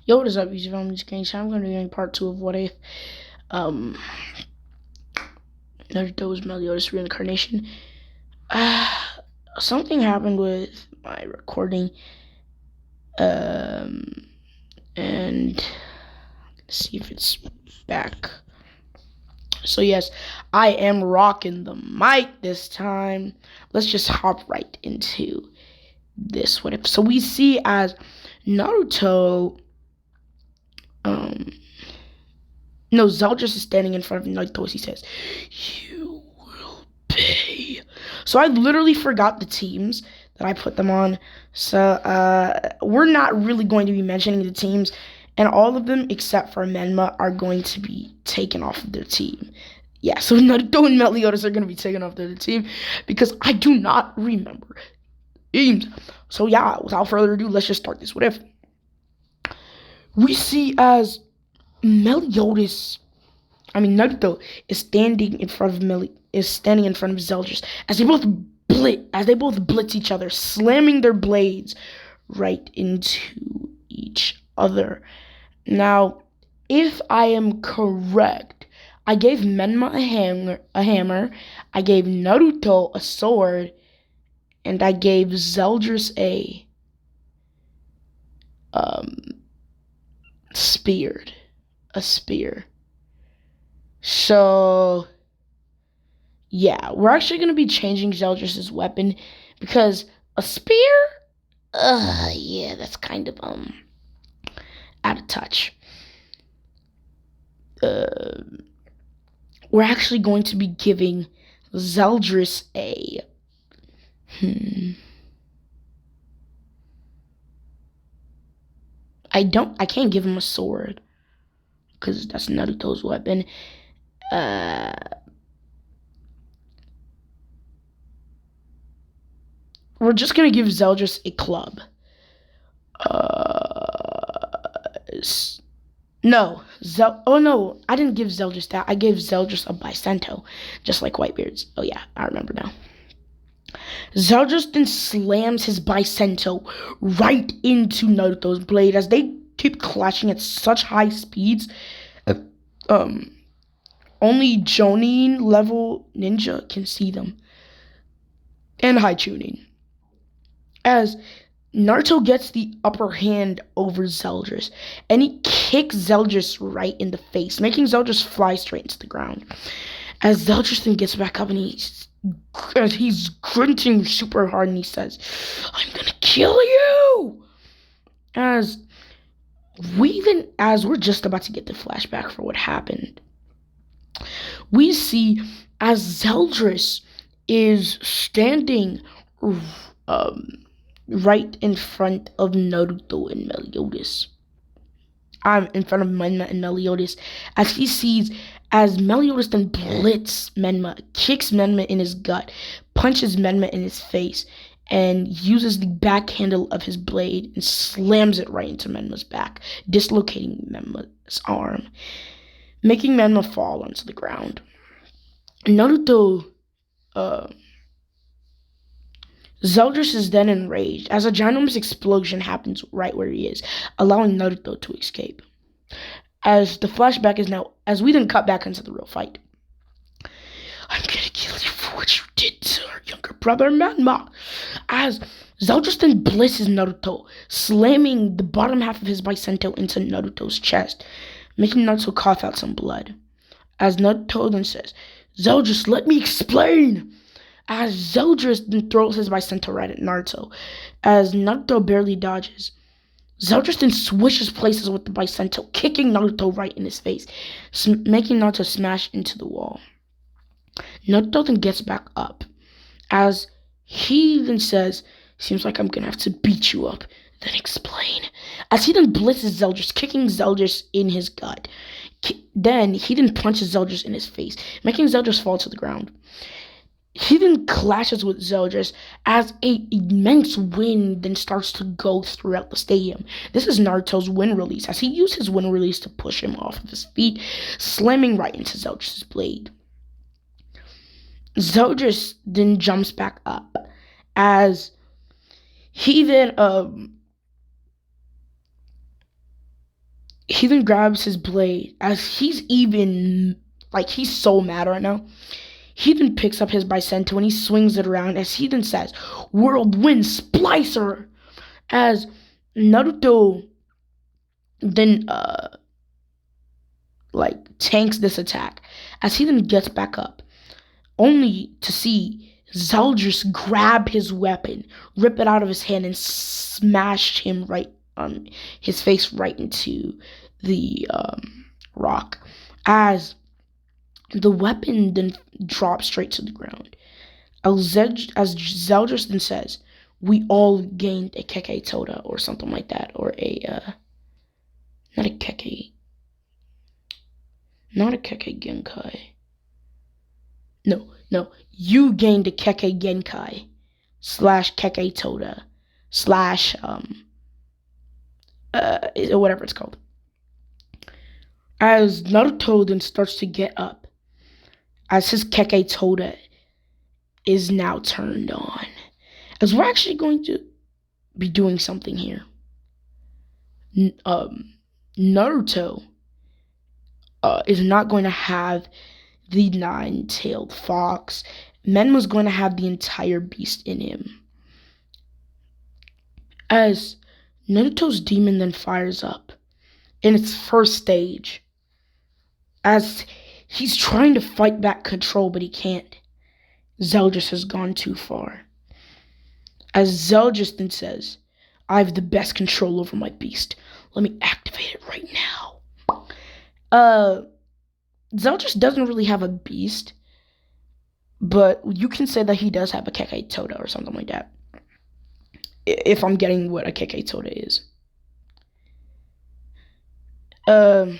Yo, what is up, YouTube? I'm just kidding. So I'm going to be doing part 2 of What If. Um, Naruto's meliodas reincarnation. Something happened with my recording. And let's see if it's back. So yes, I am rocking the mic this time. Let's just hop right into this What If. So we see as Naruto, no, Zeldris is standing in front of Naruto as he says, "You will pay." So I literally forgot the teams that I put them on. So we're not really going to be mentioning the teams, and all of them except for Menma are going to be taken off of their team. Yeah, so Naruto and Meliodas are going to be taken off their team because I do not remember teams. So yeah, without further ado, let's just start this. What if we see as Naruto is standing in front of Zeldris as they both blitz each other, slamming their blades right into each other. Now, if I am correct, I gave Menma a hammer, I gave Naruto a sword, and I gave Zeldris a spear. So yeah, we're actually going to be changing Zeldris' weapon because a spear, yeah, that's kind of out of touch. We're actually going to be giving Zeldris a I can't give him a sword because that's Naruto's weapon. We're just gonna give Zeldris a club. No, oh no, I didn't give Zeldris that. I gave Zeldris a Bicento, just like Whitebeard's. Oh yeah, I remember now. Zeldris then slams his Bicento right into Naruto's blade as they keep clashing at such high speeds. Only Jonin level ninja can see them. And high tuning. As Naruto gets the upper hand over Zeldris, and he kicks Zeldris right in the face, making Zeldris fly straight into the ground. As Zeldris then gets back up and he's grunting super hard and he says, "I'm gonna kill you!" As we're just about to get the flashback for what happened, we see as Zeldris is standing right in front of Naruto and Meliodas. I'm in front of Menma and Meliodas as he sees as Meliodas then blitz Menma, kicks Menma in his gut, punches Menma in his face, and uses the back handle of his blade and slams it right into Menma's back, dislocating Menma's arm, making Menma fall onto the ground. Naruto, Zeldris is then enraged as a ginormous explosion happens right where he is, allowing Naruto to escape. As the flashback is now, as we then cut back into the real fight. "I'm gonna kill you for what you did to our younger brother Menma." As Zeldris then blitzes Naruto, slamming the bottom half of his Bicento into Naruto's chest, making Naruto cough out some blood. As Naruto then says, "Zeldris, let me explain." As Zeldris then throws his Bicento right at Naruto, as Naruto barely dodges. Zeldris then switches places with the Bicento, kicking Naruto right in his face, making Naruto smash into the wall. Naruto then gets back up, as he then says, "Seems like I'm gonna have to beat you up, then explain." As he then blitzes Zeldris, kicking Zeldris in his gut. Then he then punches Zeldris in his face, making Zeldris fall to the ground. He then clashes with Zeldris as an immense wind then starts to go throughout the stadium. This is Naruto's wind release, as he used his wind release to push him off of his feet, slamming right into Zeldris' blade. Zeldris then jumps back up, as he then He then grabs his blade as he's so mad right now. He then picks up his Bicento and he swings it around as he then says, Whirlwind Splicer! As Naruto then tanks this attack as he then gets back up, only to see Zeldris grab his weapon, rip it out of his hand, and smash him right on his face right into the rock. As the weapon then drops straight to the ground. As Zeldris then says, we all gained a Keke Toda or something like that, or not a Keke Genkai. No, you gained a Keke Genkai / Keke Toda / whatever it's called. As Naruto then starts to get up, as his Keke Toda is now turned on. As we're actually going to be doing something here. Naruto is not going to have the 9-tailed fox. Menma's going to have the entire beast in him. As Naruto's demon then fires up in its first stage. As he's trying to fight back control, but he can't. Zeldris has gone too far. As Zeldris then says, I have the best control over my beast. Let me activate it right now. Zeldris doesn't really have a beast, but you can say that he does have a Keke Toda or something like that. If I'm getting what a Keke Toda is. All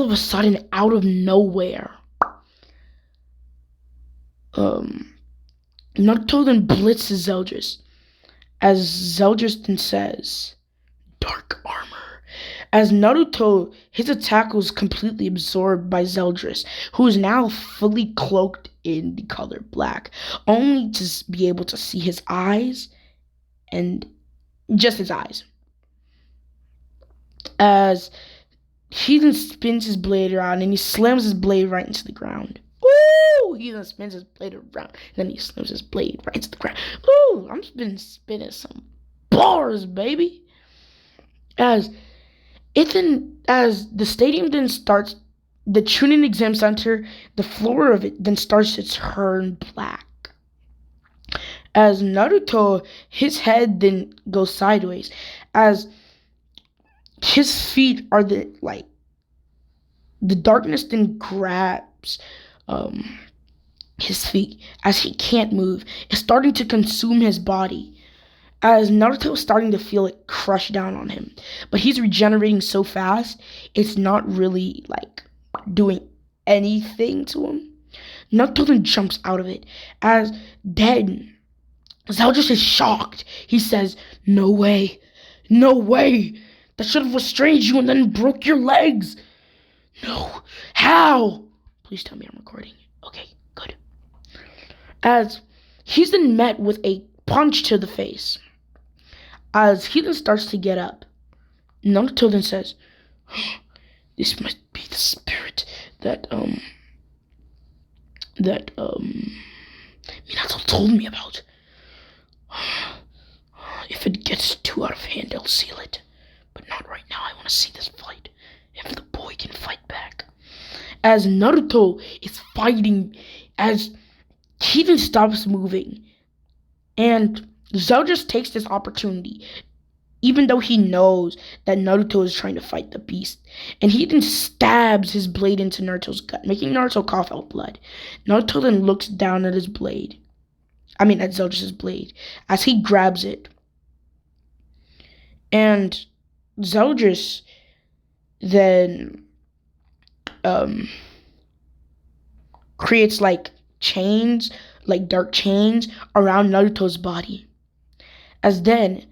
of a sudden, out of nowhere, Naruto then blitzes Zeldris, as Zeldris then says, Dark Armor. As Naruto, his attack was completely absorbed by Zeldris, who is now fully cloaked in the color black, only to be able to see his eyes, and just his eyes. As he then spins his blade around and he slams his blade right into the ground. Ooh! He then spins his blade around and then he slams his blade right into the ground. Ooh! I'm spinning some bars, baby. As the stadium then starts, the Chunin Exam Center, the floor of it then starts to turn black. As Naruto, his head then goes sideways. As his feet are the darkness then grabs his feet as he can't move. It's starting to consume his body. As Naruto is starting to feel it crush down on him. But he's regenerating so fast, it's not really doing anything to him. Naruto then jumps out of it. As then Zeldris is shocked. He says, No way. That should have restrained you and then broke your legs. No. How? Please tell me I'm recording. Okay, good. As he's then met with a punch to the face. As he then starts to get up, Naruto then says, This must be the spirit that Minato told me about. If it gets too out of hand, I'll seal it. But not right now. I want to see this fight. If the boy can fight back. As Naruto is fighting, as he then stops moving. And Zeldris takes this opportunity, even though he knows that Naruto is trying to fight the beast. And he then stabs his blade into Naruto's gut, making Naruto cough out blood. Naruto then looks down at his blade. At Zeldris' blade, as he grabs it. And Zeldris then creates chains, dark chains around Naruto's body. As then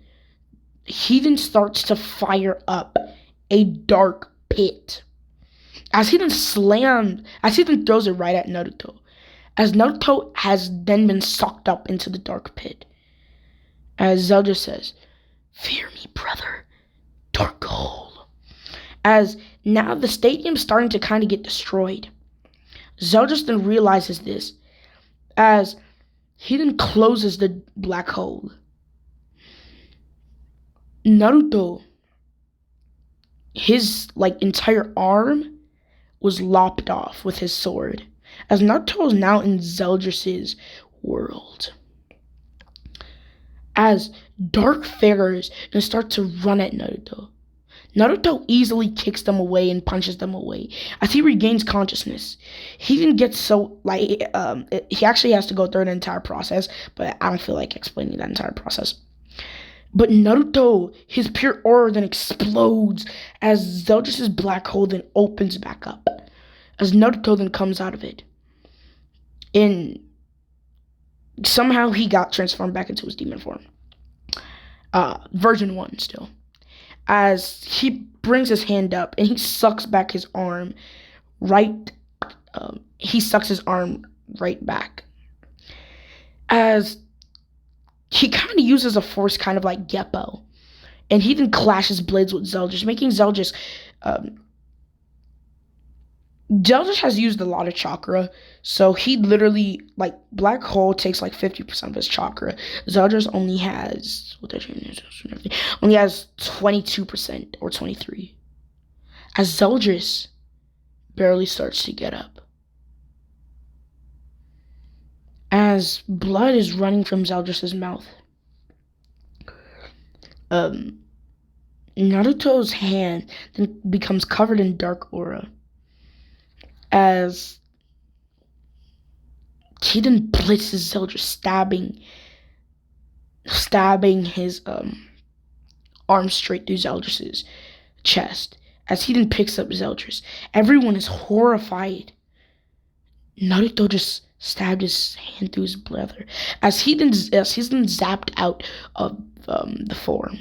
he then starts to fire up a dark pit. As he then throws it right at Naruto. As Naruto has then been sucked up into the dark pit. As Zelda says, Fear me, brother. Dark hole. As now the stadium's starting to kind of get destroyed. Zeldris then realizes this as he then closes the black hole. Naruto, his entire arm was lopped off with his sword, as Naruto is now in Zeldris' world. As dark figures and start to run at Naruto. Naruto easily kicks them away and punches them away. As he regains consciousness, he even gets so, he actually has to go through an entire process, but I don't feel like explaining that entire process. But Naruto, his pure aura then explodes as Zeldris' black hole then opens back up. As Naruto then comes out of it. And somehow he got transformed back into his demon form. Version 1 still. As he brings his hand up and he sucks back his arm he sucks his arm right back. As he kind of uses a force kind of like Geppo. And he then clashes blades with Zeldris, making Zeldris... Zeldris has used a lot of chakra, so he literally, Black Hole takes 50% of his chakra. Zeldris only has 22% or 23%. As Zeldris barely starts to get up. As blood is running from Zeldris' mouth. Naruto's hand then becomes covered in dark aura. As he then blitzes Zeldris, stabbing his arm straight through Zeldris' chest. As he then picks up Zeldris, everyone is horrified. Naruto just stabbed his hand through his brother. As he's then zapped out of the form.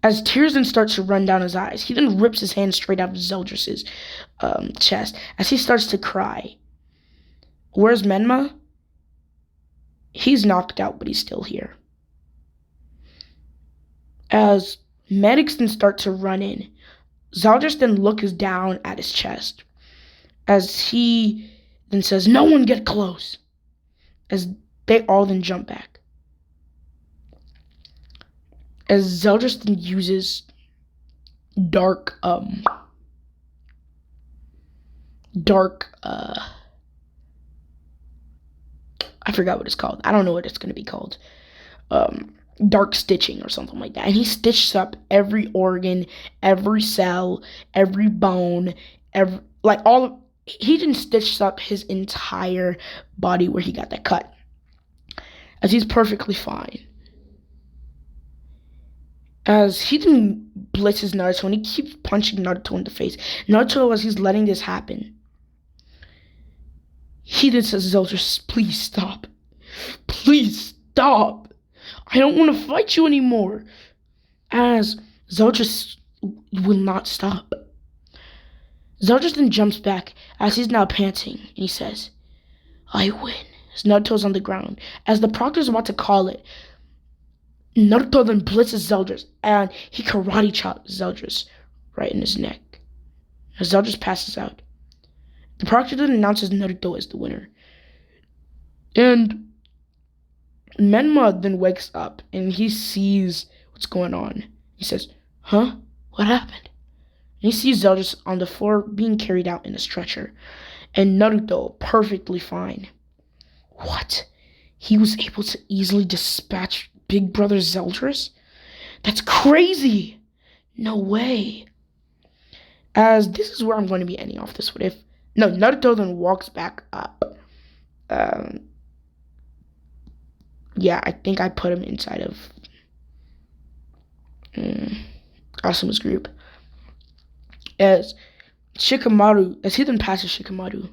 As tears then starts to run down his eyes, he then rips his hand straight out of Zeldris' chest as he starts to cry. Where's Menma? He's knocked out, but he's still here. As medics then start to run in, Zeldris then looks down at his chest. As he then says, "No one get close." As they all then jump back. As Zeldris then uses dark, I forgot what it's called. I don't know what it's going to be called. Dark stitching or something like that. And he stitches up every organ, every cell, every bone, he didn't stitch up his entire body where he got that cut. As he's perfectly fine. As he then blitzes Naruto and he keeps punching Naruto in the face. Naruto, as he's letting this happen, he then says, "Zeldris, please stop. Please stop. I don't want to fight you anymore." As Zeldris will not stop. Zeldris then jumps back as he's now panting and he says, "I win." As Naruto's on the ground. As the proctor's about to call it, Naruto then blitzes Zeldris, and he karate chops Zeldris right in his neck. As Zeldris passes out, the proctor then announces Naruto as the winner. And Menma then wakes up, and he sees what's going on. He says, "Huh? What happened?" And he sees Zeldris on the floor being carried out in a stretcher, and Naruto perfectly fine. What? He was able to easily dispatch Big Brother Zeldris? That's crazy! No way. As this is where I'm going to be ending off this one. Naruto then walks back up. Yeah, I think I put him inside of Asuma's group. As he then passes Shikamaru.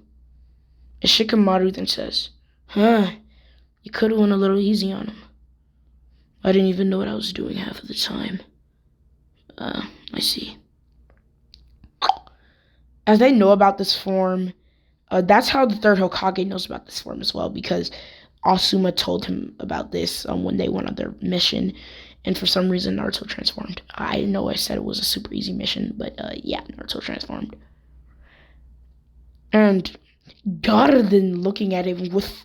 As Shikamaru then says, "Huh, you could have went a little easy on him. I didn't even know what I was doing half of the time." I see. As they know about this form, that's how the third Hokage knows about this form as well, because Asuma told him about this when they went on their mission, And for some reason, Naruto transformed. I know I said it was a super easy mission, but yeah, Naruto transformed. And Garden looking at him with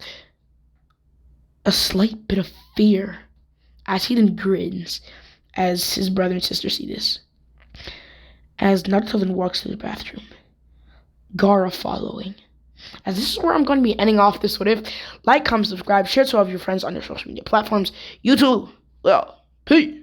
a slight bit of fear as he then grins as his brother and sister see this. As Naruto then walks to the bathroom, Gaara following. As this is where I'm going to be ending off this what if. Like, comment, subscribe, share to all of your friends on their social media platforms. You too. Well, peace.